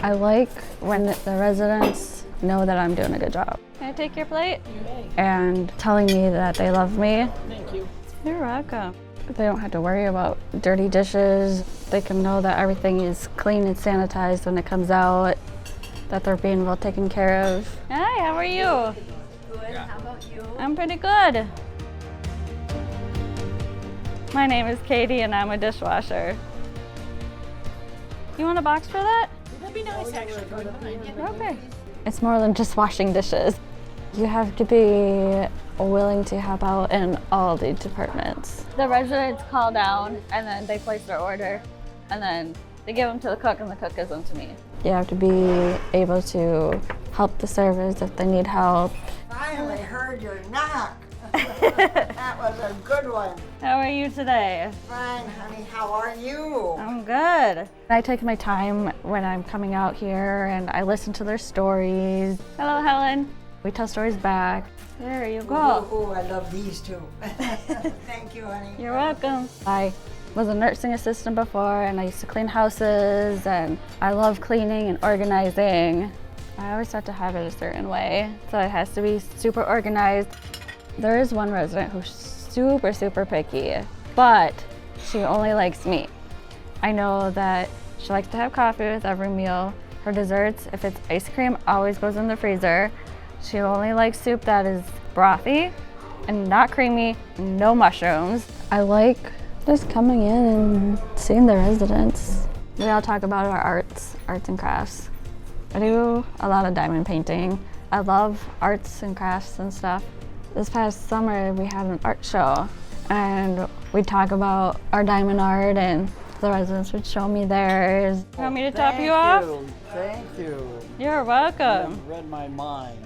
I like when the residents know that I'm doing a good job. Can I take your plate? And telling me that they love me. Thank you. You're welcome. They don't have to worry about dirty dishes. They can know that everything is clean and sanitized when it comes out, that they're being well taken care of. Hi, how are you? Good. How about you? I'm pretty good. My name is Katie and I'm a dishwasher. You want a box for that? That'd be nice, actually. Okay. It's more than just washing dishes. You have to be willing to help out in all the departments. The residents call down and then they place their order and then they give them to the cook and the cook gives them to me. You have to be able to help the servers if they need help. Finally heard your knock. That was a good one. How are you today? Fine, honey. How are you? I'm good. I take my time when I'm coming out here and I listen to their stories. Hello, Helen. We tell stories back. There you go. Ooh, I love these two. Thank you, honey. You're welcome. I was a nursing assistant before and I used to clean houses and I love cleaning and organizing. I always have to have it a certain way, so it has to be super organized. There is one resident who's super picky, but she only likes me. I know that she likes to have coffee with every meal. Her desserts, if it's ice cream, always goes in the freezer. She only likes soup that is brothy and not creamy, no mushrooms. I like just coming in and seeing the residents. We all talk about our arts and crafts. I do a lot of diamond painting. I love arts and crafts and stuff. This past summer we had an art show and we talk about our diamond art and the residents would show me theirs. You want me to top you off? Thank you. You're welcome. You read my mind.